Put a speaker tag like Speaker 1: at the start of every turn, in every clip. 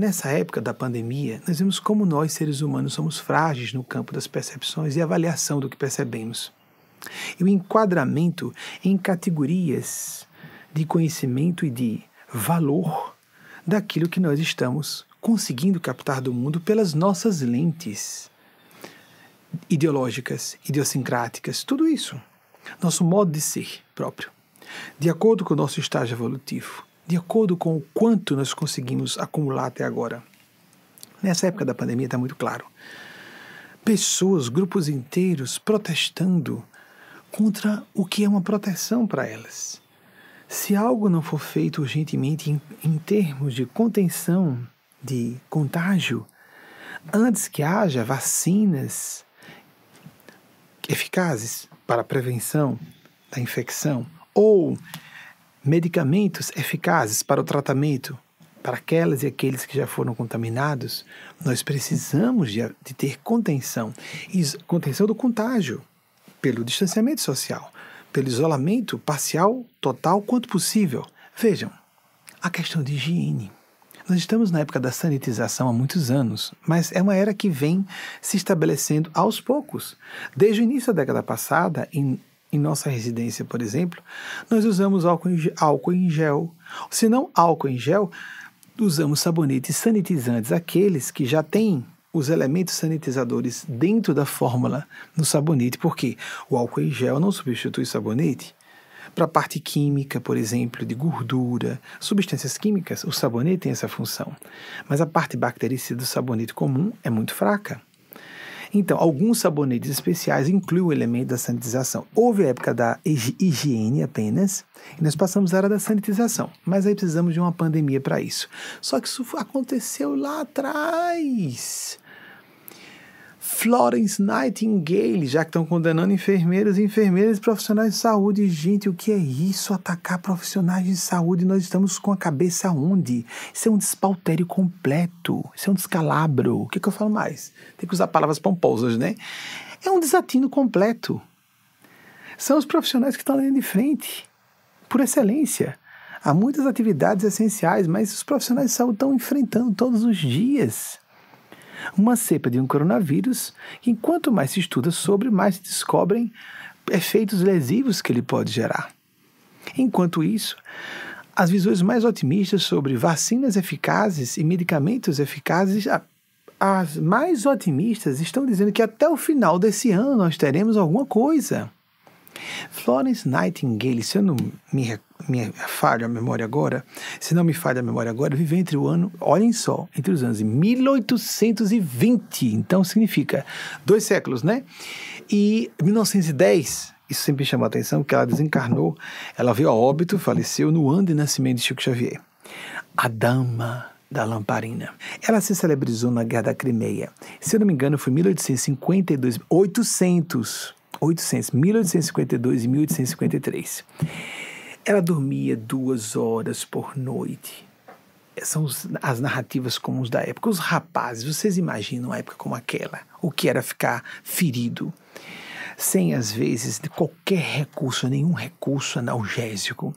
Speaker 1: nessa época da pandemia, nós vemos como nós, seres humanos, somos frágeis no campo das percepções e avaliação do que percebemos. E o enquadramento em categorias de conhecimento e de valor daquilo que nós estamos conseguindo captar do mundo pelas nossas lentes ideológicas, idiosincráticas, tudo isso. Nosso modo de ser próprio, de acordo com o nosso estágio evolutivo, de acordo com o quanto nós conseguimos acumular até agora. Nessa época da pandemia está muito claro. Pessoas, grupos inteiros protestando contra o que é uma proteção para elas. Se algo não for feito urgentemente em termos de contenção de contágio, antes que haja vacinas eficazes para a prevenção da infecção ou medicamentos eficazes para o tratamento para aquelas e aqueles que já foram contaminados, nós precisamos de ter contenção. Contenção do contágio, pelo distanciamento social, pelo isolamento parcial, total, quanto possível. Vejam, a questão de higiene. Nós estamos na época da sanitização há muitos anos, mas é uma era que vem se estabelecendo aos poucos. Desde o início da década passada, em nossa residência, por exemplo, nós usamos álcool em gel. Se não álcool em gel, usamos sabonetes sanitizantes, aqueles que já têm os elementos sanitizadores dentro da fórmula no sabonete, porque o álcool em gel não substitui sabonete. Para a parte química, por exemplo, de gordura, substâncias químicas, o sabonete tem essa função. Mas a parte bactericida do sabonete comum é muito fraca. Então, alguns sabonetes especiais incluem o elemento da sanitização. Houve a época da higiene apenas, e nós passamos a era da sanitização. Mas aí precisamos de uma pandemia para isso. Só que isso aconteceu lá atrás. Florence Nightingale, já que estão condenando enfermeiros e enfermeiras e profissionais de saúde. Gente, o que é isso? Atacar profissionais de saúde? Nós estamos com a cabeça onde? Isso é um despautério completo. Isso é um descalabro. O que eu falo mais? Tem que usar palavras pomposas, né? É um desatino completo. São os profissionais que estão ali de frente, por excelência. Há muitas atividades essenciais, mas os profissionais de saúde estão enfrentando todos os dias uma cepa de um coronavírus que, quanto mais se estuda sobre, mais se descobrem efeitos lesivos que ele pode gerar. Enquanto isso, as visões mais otimistas sobre vacinas eficazes e medicamentos eficazes, as mais otimistas estão dizendo que até o final desse ano nós teremos alguma coisa. Florence Nightingale, se eu não me falha a memória agora, viveu entre o ano, olhem só, entre os anos de 1820, então significa 2 séculos, né? E 1910, isso sempre chamou a atenção, porque ela desencarnou, ela veio a óbito, faleceu no ano de nascimento de Chico Xavier. A Dama da Lamparina. Ela se celebrizou na Guerra da Crimeia. Se eu não me engano, foi 1852, 1852 e 1853. Ela dormia 2 horas por noite. São as narrativas comuns da época. Os rapazes, vocês imaginam uma época como aquela? O que era ficar ferido? Sem, às vezes, de qualquer recurso, nenhum recurso analgésico.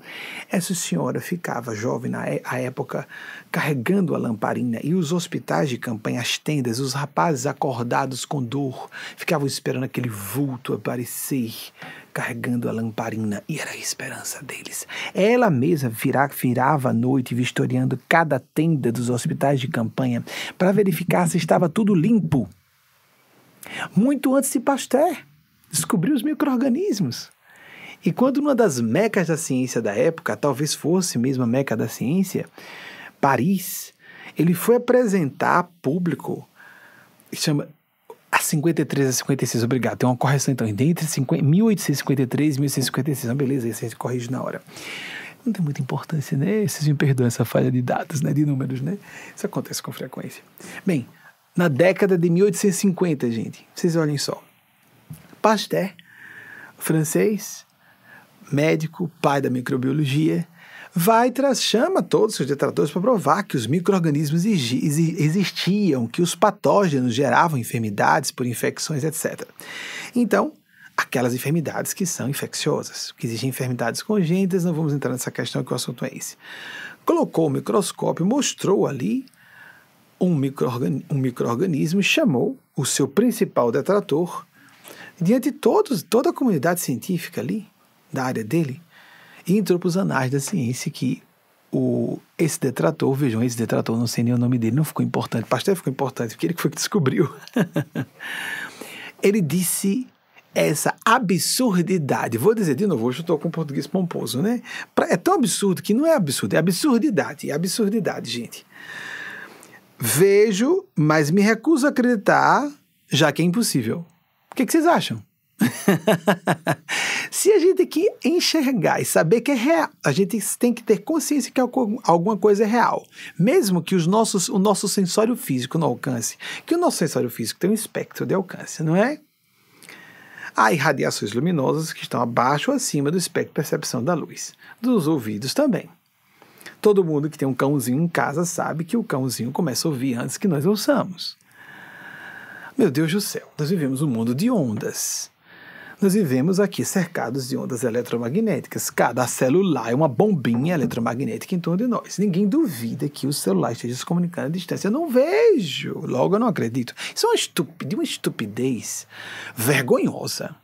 Speaker 1: Essa senhora ficava jovem na época, carregando a lamparina, e os hospitais de campanha, as tendas, os rapazes acordados com dor, ficavam esperando aquele vulto aparecer, carregando a lamparina, e era a esperança deles. Ela mesma virava à noite, vistoriando cada tenda dos hospitais de campanha, para verificar se estava tudo limpo. Muito antes de Pasteur descobriu os micro-organismos. E quando uma das mecas da ciência da época, talvez fosse mesmo a meca da ciência, Paris, ele foi apresentar a público, chama a 53 a 56, obrigado, tem uma correção então, entre 1853 e 1856, não, beleza, isso a gente corrige na hora. Não tem muita importância, né? Vocês me perdoam essa falha de dados, né? De números, né? Isso acontece com frequência. Bem, na década de 1850, gente, vocês olhem só, Pasteur, francês, médico, pai da microbiologia, chama todos os seus detratores para provar que os micro-organismos existiam, que os patógenos geravam enfermidades por infecções, etc. Então, aquelas enfermidades que são infecciosas, que existem enfermidades congênitas, não vamos entrar nessa questão, que o assunto é esse. Colocou o microscópio, mostrou ali um micro-organismo chamou o seu principal detrator diante de toda a comunidade científica ali, da área dele, e entrou para os anais da ciência que esse detrator, vejam, esse detrator, não sei nem o nome dele, não ficou importante, Pasteur ficou importante, porque ele foi que descobriu. Ele disse essa absurdidade, vou dizer de novo, hoje eu estou com português pomposo, né? É tão absurdo que não é absurdo, é absurdidade, gente. Vejo, mas me recuso a acreditar, já que é impossível. O que vocês acham? Se a gente tem que enxergar e saber que é real, a gente tem que ter consciência que alguma coisa é real. Mesmo que o nosso sensório físico não alcance, que o nosso sensório físico tem um espectro de alcance, não é? Há irradiações luminosas que estão abaixo ou acima do espectro de percepção da luz. Dos ouvidos também. Todo mundo que tem um cãozinho em casa sabe que o cãozinho começa a ouvir antes que nós ouçamos. Meu Deus do céu, nós vivemos um mundo de ondas. Nós vivemos aqui cercados de ondas eletromagnéticas. Cada celular é uma bombinha eletromagnética em torno de nós. Ninguém duvida que o celular esteja se comunicando à distância. Eu não vejo, logo eu não acredito. Isso é uma estupidez vergonhosa.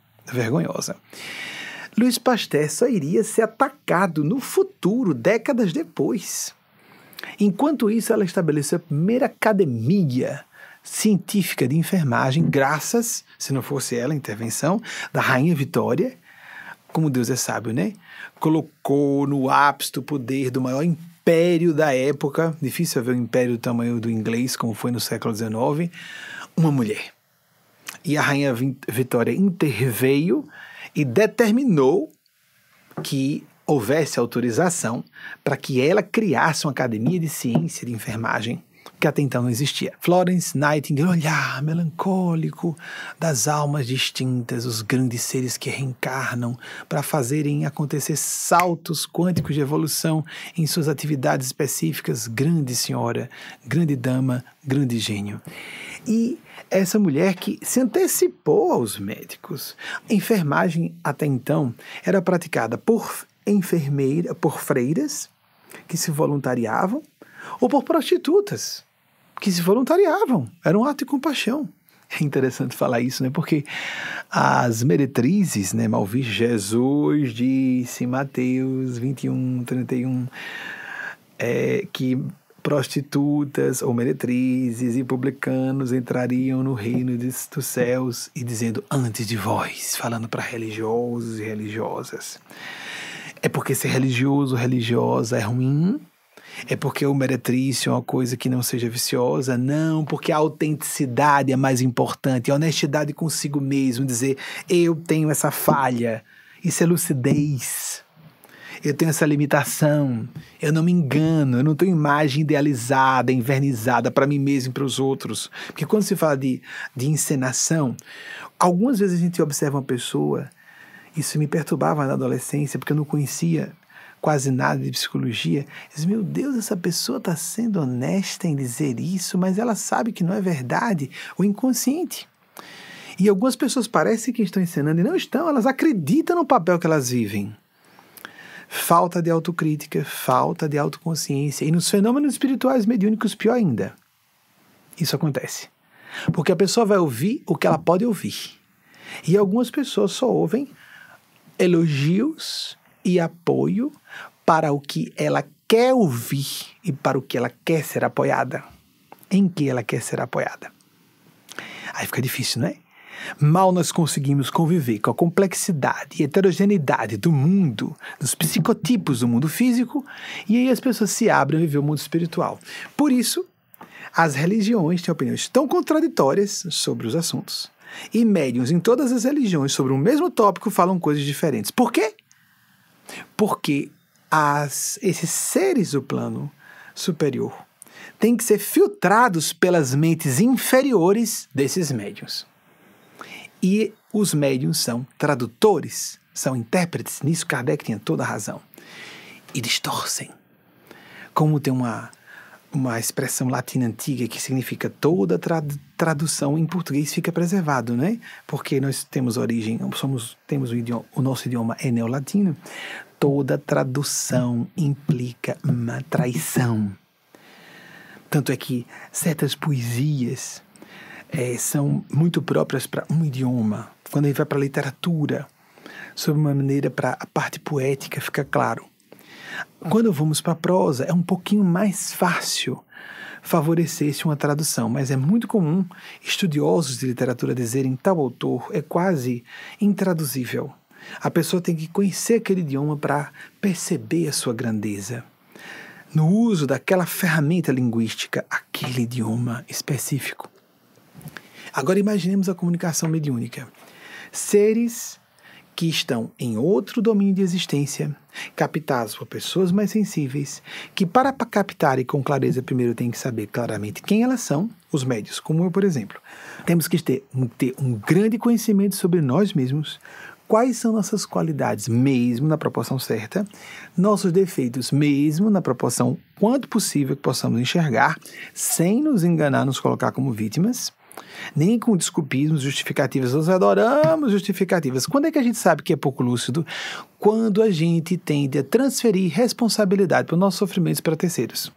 Speaker 1: Louis Pasteur só iria ser atacado no futuro, décadas depois. Enquanto isso, ela estabeleceu a primeira academia científica de enfermagem, graças, se não fosse ela, a intervenção da Rainha Vitória, como Deus é sábio, né? Colocou no ápice do poder do maior império da época, difícil ver um império do tamanho do inglês, como foi no século XIX, uma mulher. E a Rainha Vitória interveio e determinou que houvesse autorização para que ela criasse uma academia de ciência de enfermagem que até então não existia. Florence Nightingale, olhar melancólico das almas distintas, os grandes seres que reencarnam para fazerem acontecer saltos quânticos de evolução em suas atividades específicas. Grande senhora, grande dama, grande gênio. E essa mulher que se antecipou aos médicos. A enfermagem até então era praticada por freiras que se voluntariavam ou por prostitutas que se voluntariavam. Era um ato de compaixão. É interessante falar isso, né? Porque as meretrizes, né? Mal visto, Jesus disse, Mateus 21, 31, que prostitutas ou meretrizes e publicanos entrariam no reino dos céus e dizendo, antes de vós, falando para religiosos e religiosas. É porque ser religioso ou religiosa é ruim? É porque o meretrício é uma coisa que não seja viciosa? Não, porque a autenticidade é mais importante, a honestidade consigo mesmo, dizer, eu tenho essa falha, isso é lucidez, eu tenho essa limitação, eu não me engano, eu não tenho imagem idealizada, invernizada para mim mesmo e para os outros. Porque quando se fala de encenação, algumas vezes a gente observa uma pessoa, isso me perturbava na adolescência, porque eu não conhecia quase nada de psicologia. Diz, meu Deus, essa pessoa está sendo honesta em dizer isso, mas ela sabe que não é verdade, o inconsciente. E algumas pessoas parecem que estão encenando e não estão, elas acreditam no papel que elas vivem. Falta de autocrítica, falta de autoconsciência. E nos fenômenos espirituais mediúnicos, pior ainda. Isso acontece. Porque a pessoa vai ouvir o que ela pode ouvir. E algumas pessoas só ouvem elogios e apoio para o que ela quer ouvir e para o que ela quer ser apoiada. Em que ela quer ser apoiada. Aí fica difícil, não é? Mal nós conseguimos conviver com a complexidade e heterogeneidade do mundo, dos psicotipos do mundo físico, e aí as pessoas se abrem a viver o mundo espiritual. Por isso, as religiões têm opiniões tão contraditórias sobre os assuntos. E médiuns em todas as religiões sobre o mesmo tópico falam coisas diferentes. Por quê? Porque esses seres do plano superior têm que ser filtrados pelas mentes inferiores desses médiuns. E os médiuns são tradutores, são intérpretes. Nisso Kardec tinha toda a razão. E distorcem. Como tem uma expressão latina antiga que significa toda tradução em português fica preservado, né? Porque nós temos origem, o nosso idioma é neolatino. Toda tradução implica uma traição. Tanto é que certas poesias são muito próprias para um idioma. Quando a gente vai para a literatura, sob uma maneira para a parte poética, fica claro. Quando vamos para a prosa, é um pouquinho mais fácil favorecer-se uma tradução, mas é muito comum estudiosos de literatura dizerem tal autor é quase intraduzível. A pessoa tem que conhecer aquele idioma para perceber a sua grandeza. No uso daquela ferramenta linguística, aquele idioma específico. Agora imaginemos a comunicação mediúnica. Seres que estão em outro domínio de existência, captados por pessoas mais sensíveis, que para captarem com clareza primeiro tem que saber claramente quem elas são, os médios, como eu, por exemplo. Temos que ter um grande conhecimento sobre nós mesmos, quais são nossas qualidades, mesmo na proporção certa, nossos defeitos, mesmo na proporção quanto possível que possamos enxergar, sem nos enganar, nos colocar como vítimas, nem com desculpismos, justificativas. Nós adoramos justificativas. Quando é que a gente sabe que é pouco lúcido? Quando a gente tende a transferir responsabilidade para os nossos sofrimentos para terceiros.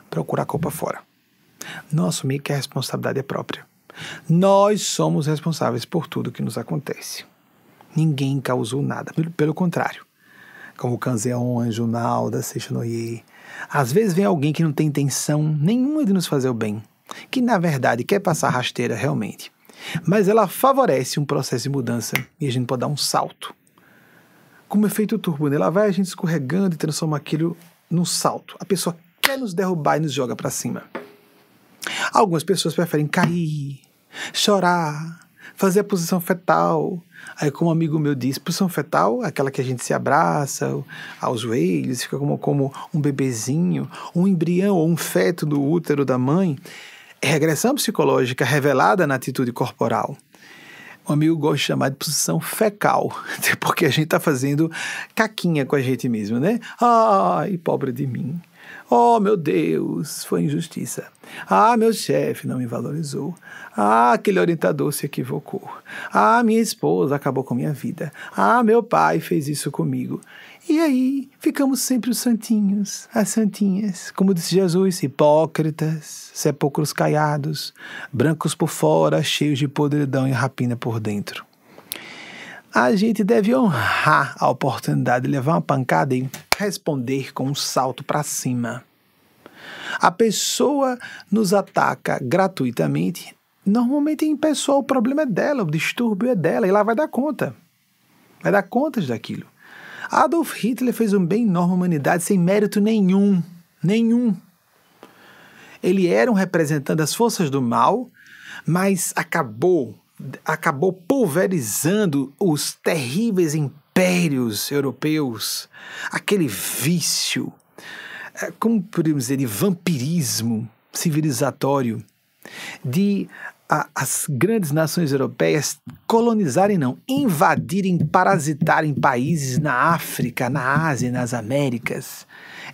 Speaker 1: Procurar a culpa fora. Não assumir que a responsabilidade é própria. Nós somos responsáveis por tudo que nos acontece. Ninguém causou nada. Pelo contrário. Como Canzeon, Anjo Nalda, Seixo Noyer. Às vezes vem alguém que não tem intenção nenhuma de nos fazer o bem, que na verdade quer passar rasteira realmente, mas ela favorece um processo de mudança e a gente pode dar um salto. Como efeito turbo, ela vai a gente escorregando e transforma aquilo num salto. A pessoa quer nos derrubar e nos joga para cima. Algumas pessoas preferem cair, chorar, fazer a posição fetal. Aí, como um amigo meu disse, posição fetal, aquela que a gente se abraça aos joelhos, fica como um bebezinho, um embrião ou um feto no útero da mãe. É regressão psicológica revelada na atitude corporal. Um amigo gosta de chamar de posição fecal, porque a gente está fazendo caquinha com a gente mesmo, né? Ai, pobre de mim. Oh, meu Deus, foi injustiça. Ah, meu chefe não me valorizou. Ah, aquele orientador se equivocou. Ah, minha esposa acabou com minha vida. Ah, meu pai fez isso comigo. E aí, ficamos sempre os santinhos, as santinhas. Como disse Jesus, hipócritas, sepulcros caiados, brancos por fora, cheios de podridão e rapina por dentro. A gente deve honrar a oportunidade de levar uma pancada e responder com um salto para cima. A pessoa nos ataca gratuitamente, normalmente em pessoal o problema é dela, o distúrbio é dela, e ela vai dar conta. Vai dar contas daquilo. Adolf Hitler fez um bem enorme à humanidade sem mérito nenhum. Nenhum. Ele era um representante das forças do mal, mas acabou pulverizando os terríveis impérios europeus, aquele vício, como podemos dizer, de vampirismo civilizatório, de as grandes nações europeias colonizarem, não, invadirem, parasitarem países na África, na Ásia e nas Américas.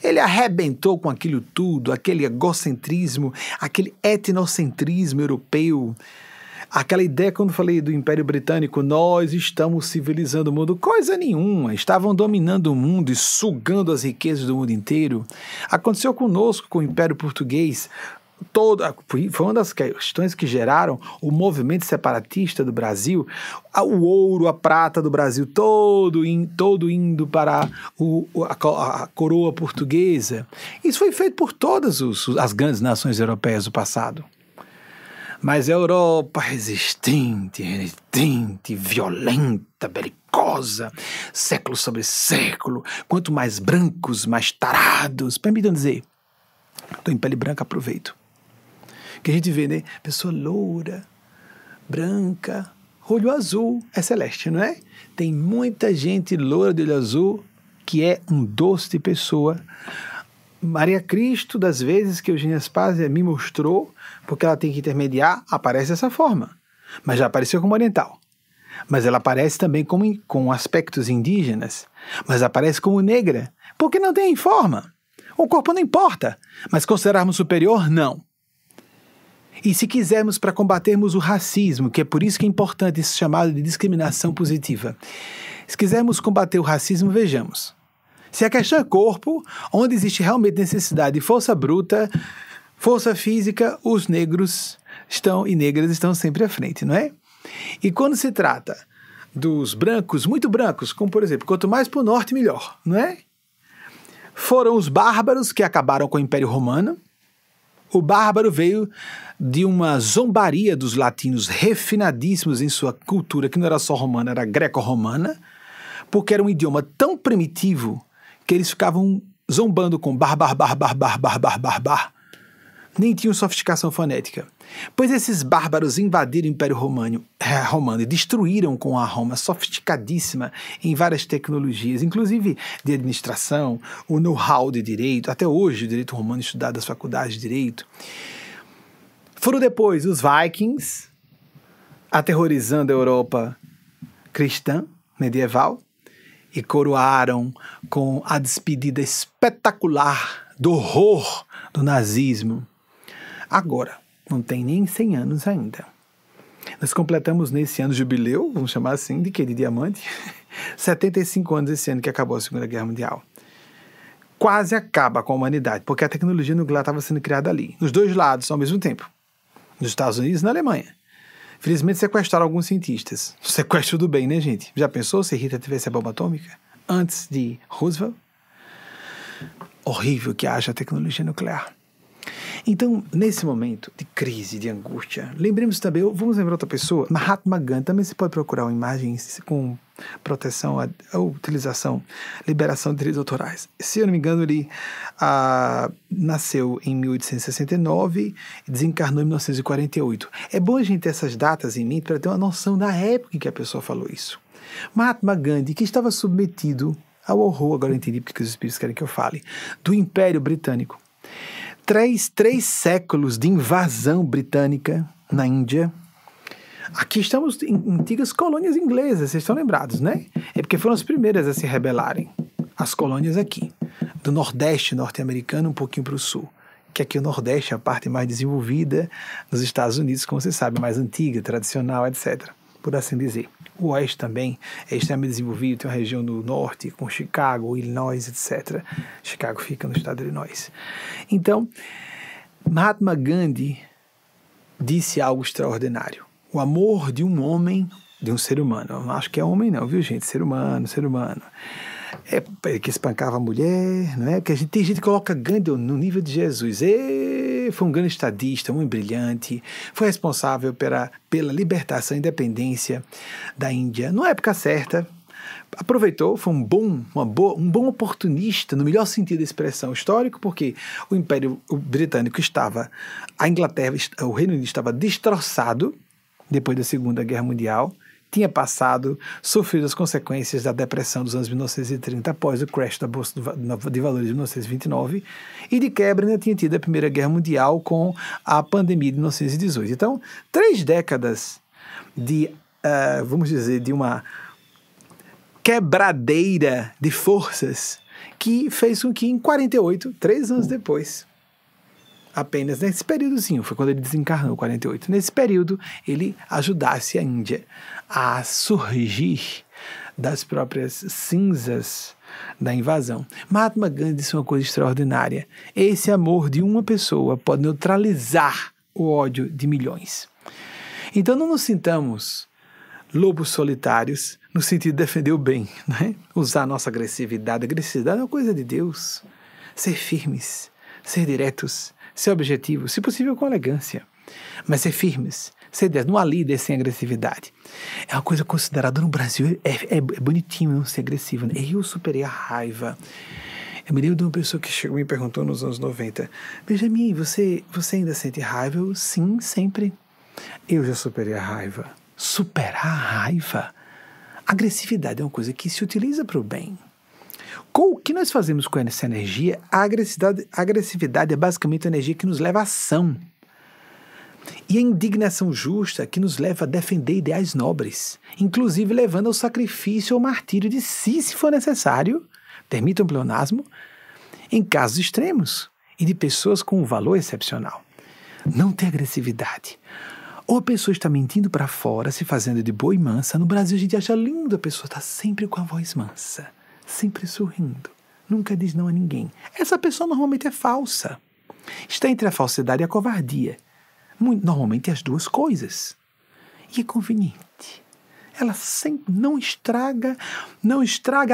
Speaker 1: Ele arrebentou com aquilo tudo, aquele egocentrismo, aquele etnocentrismo europeu. Aquela ideia, quando falei do Império Britânico, nós estamos civilizando o mundo, coisa nenhuma, estavam dominando o mundo e sugando as riquezas do mundo inteiro. Aconteceu conosco com o Império Português, foi uma das questões que geraram o movimento separatista do Brasil, o ouro, a prata do Brasil, todo indo para a coroa portuguesa. Isso foi feito por todas as grandes nações europeias do passado. Mas a Europa resistente, violenta, belicosa, século sobre século, quanto mais brancos, mais tarados. Permitam dizer, estou em pele branca, aproveito. Que a gente vê, né? Pessoa loura, branca, olho azul, é celeste, não é? Tem muita gente loura de olho azul que é um doce de pessoa. Maria Cristo, das vezes que Eugênia Spazia me mostrou, porque ela tem que intermediar, aparece dessa forma. Mas já apareceu como oriental. Mas ela aparece também com aspectos indígenas. Mas aparece como negra, porque não tem forma. O corpo não importa, mas considerarmos superior, não. E se quisermos para combatermos o racismo, que é por isso que é importante esse chamado de discriminação positiva, se quisermos combater o racismo, vejamos. Se a questão é corpo, onde existe realmente necessidade de força bruta, força física, os negros e negras estão sempre à frente, não é? E quando se trata dos brancos, muito brancos, como por exemplo, quanto mais para o norte, melhor, não é? Foram os bárbaros que acabaram com o Império Romano. O bárbaro veio de uma zombaria dos latinos refinadíssimos em sua cultura, que não era só romana, era greco-romana, porque era um idioma tão primitivo que eles ficavam zombando com bar. Nem tinham sofisticação fonética. Pois esses bárbaros invadiram o Império Romano e destruíram com a Roma sofisticadíssima em várias tecnologias, inclusive de administração, o know-how de direito, até hoje o direito romano estudado nas faculdades de direito. Foram depois os Vikings, aterrorizando a Europa cristã medieval, e coroaram com a despedida espetacular do horror do nazismo. Agora, não tem nem 100 anos ainda. Nós completamos nesse ano jubileu, vamos chamar assim, de quê? De diamante? 75 anos esse ano que acabou a Segunda Guerra Mundial. Quase acaba com a humanidade, porque a tecnologia nuclear estava sendo criada ali, nos dois lados ao mesmo tempo, nos Estados Unidos e na Alemanha. Felizmente sequestraram alguns cientistas. Sequestro do bem, né, gente? Já pensou se Hitler tivesse a bomba atômica antes de Roosevelt? Horrível que haja tecnologia nuclear. Então, nesse momento de crise, de angústia, lembremos também, vamos lembrar outra pessoa, Mahatma Gandhi. Também você pode procurar uma imagem com proteção, a utilização, liberação de direitos autorais. Se eu não me engano, ele nasceu em 1869 e desencarnou em 1948. É bom a gente ter essas datas em mente para ter uma noção da época em que a pessoa falou isso. Mahatma Gandhi, que estava submetido ao horror, agora eu entendi porque os espíritos querem que eu fale, do Império Britânico. Três séculos de invasão britânica na Índia. Aqui estamos em antigas colônias inglesas, vocês estão lembrados, né? É porque foram as primeiras a se rebelarem. As colônias aqui, do Nordeste norte-americano um pouquinho para o Sul. Que aqui o Nordeste é a parte mais desenvolvida nos Estados Unidos, como você sabe, mais antiga, tradicional, etc. Por assim dizer. O Oeste também é extremamente desenvolvido, tem uma região no Norte, com Chicago, Illinois, etc. Chicago fica no estado de Illinois. Então, Mahatma Gandhi disse algo extraordinário. O amor de um homem, de um ser humano. Eu não acho que é homem não, viu, gente? Ser humano. É que espancava a mulher, não é? Porque tem gente que coloca Gandhi no nível de Jesus. Foi um grande estadista, um brilhante, foi responsável pela libertação e independência da Índia. Na época certa, aproveitou, foi um bom oportunista, no melhor sentido da expressão histórico, porque o Império Britânico a Inglaterra, o Reino Unido estava destroçado depois da Segunda Guerra Mundial, tinha sofrido as consequências da depressão dos anos 1930 após o crash da Bolsa de Valores de 1929 e de quebra ainda tinha tido a Primeira Guerra Mundial com a pandemia de 1918. Então, 3 décadas de, vamos dizer, de uma quebradeira de forças que fez com que em 48, 3 anos depois, apenas nesse períodozinho, foi quando ele desencarnou, 48. Nesse período, ele ajudasse a Índia a surgir das próprias cinzas da invasão. Mahatma Gandhi disse uma coisa extraordinária. Esse amor de uma pessoa pode neutralizar o ódio de milhões. Então não nos sintamos lobos solitários no sentido de defender o bem, né? Usar a nossa agressividade. A agressividade é uma coisa de Deus. Ser firmes, ser diretos, ser objetivos, se possível com elegância, mas ser firmes, ser diretos, não há líder sem agressividade. É uma coisa considerada no Brasil, é bonitinho não ser agressivo, né? Eu superei a raiva. Eu me lembro de uma pessoa que chegou e me perguntou nos anos 90, Benjamin, você ainda sente raiva? Eu, sim, sempre. Eu já superei a raiva. Superar a raiva? Agressividade é uma coisa que se utiliza para o bem. O que nós fazemos com essa energia? A agressividade é basicamente a energia que nos leva à ação. E a indignação justa que nos leva a defender ideais nobres, inclusive levando ao sacrifício ou martírio de si, se for necessário, permitam um pleonasmo, em casos extremos e de pessoas com um valor excepcional. Não ter agressividade. Ou a pessoa está mentindo para fora, se fazendo de boa e mansa. No Brasil a gente acha lindo, a pessoa está sempre com a voz mansa. Sempre sorrindo, nunca diz não a ninguém. Essa pessoa normalmente é falsa. Está entre a falsidade e a covardia. Normalmente as duas coisas. E é conveniente. Ela sempre não estraga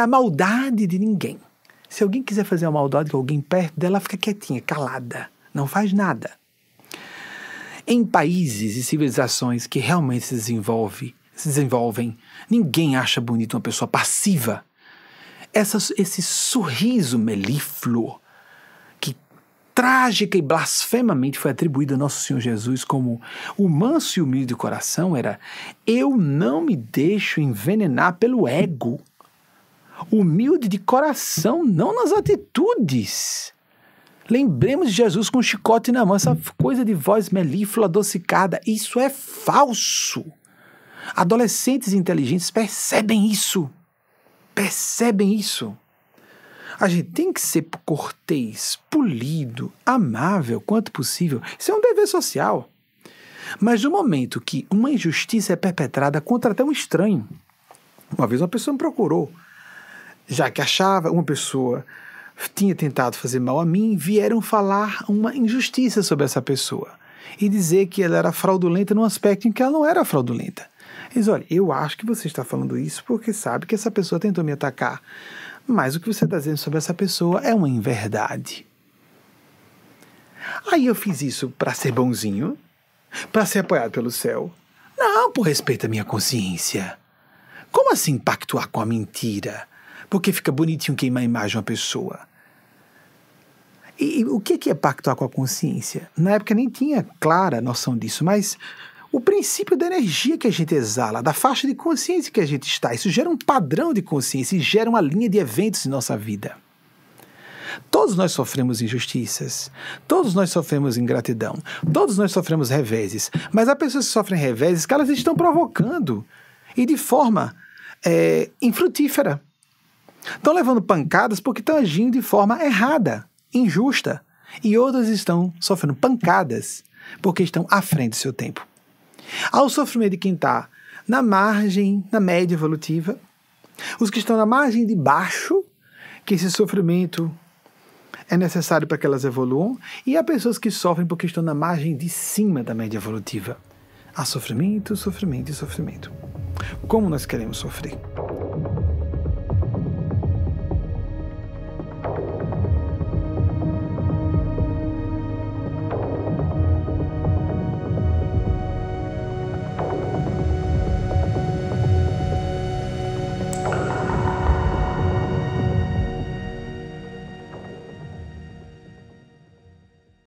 Speaker 1: a maldade de ninguém. Se alguém quiser fazer uma maldade com alguém perto dela, ela fica quietinha, calada. Não faz nada. Em países e civilizações que realmente se desenvolvem, ninguém acha bonito uma pessoa passiva. Esse sorriso melífluo, que trágica e blasfemamente foi atribuído a Nosso Senhor Jesus como o manso e humilde de coração, era: eu não me deixo envenenar pelo ego. Humilde de coração, não nas atitudes. Lembremos de Jesus com um chicote na mão, essa coisa de voz melíflua, adocicada. Isso é falso. Adolescentes inteligentes percebem isso. Percebem isso. A gente tem que ser cortês, polido, amável, quanto possível. Isso é um dever social. Mas no momento que uma injustiça é perpetrada contra até um estranho, uma vez uma pessoa me procurou, já que achava uma pessoa tinha tentado fazer mal a mim, vieram falar uma injustiça sobre essa pessoa e dizer que ela era fraudulenta num aspecto em que ela não era fraudulenta. Eles, olha, eu acho que você está falando isso porque sabe que essa pessoa tentou me atacar, mas o que você está dizendo sobre essa pessoa é uma inverdade. Aí eu fiz isso para ser bonzinho, para ser apoiado pelo céu? Não, por respeito à minha consciência. Como assim pactuar com a mentira? Porque fica bonitinho queimar a imagem de uma pessoa. E o que é pactuar com a consciência? Na época nem tinha clara noção disso, mas o princípio da energia que a gente exala, da faixa de consciência que a gente está, isso gera um padrão de consciência e gera uma linha de eventos em nossa vida. Todos nós sofremos injustiças, todos nós sofremos ingratidão, todos nós sofremos reveses, mas há pessoas que sofrem reveses que elas estão provocando e de forma infrutífera. Estão levando pancadas porque estão agindo de forma errada, injusta, e outras estão sofrendo pancadas porque estão à frente do seu tempo. Há o sofrimento de quem está na margem, na média evolutiva, os que estão na margem de baixo, que esse sofrimento é necessário para que elas evoluam, e há pessoas que sofrem porque estão na margem de cima da média evolutiva. Há sofrimento, sofrimento e sofrimento. Como nós queremos sofrer?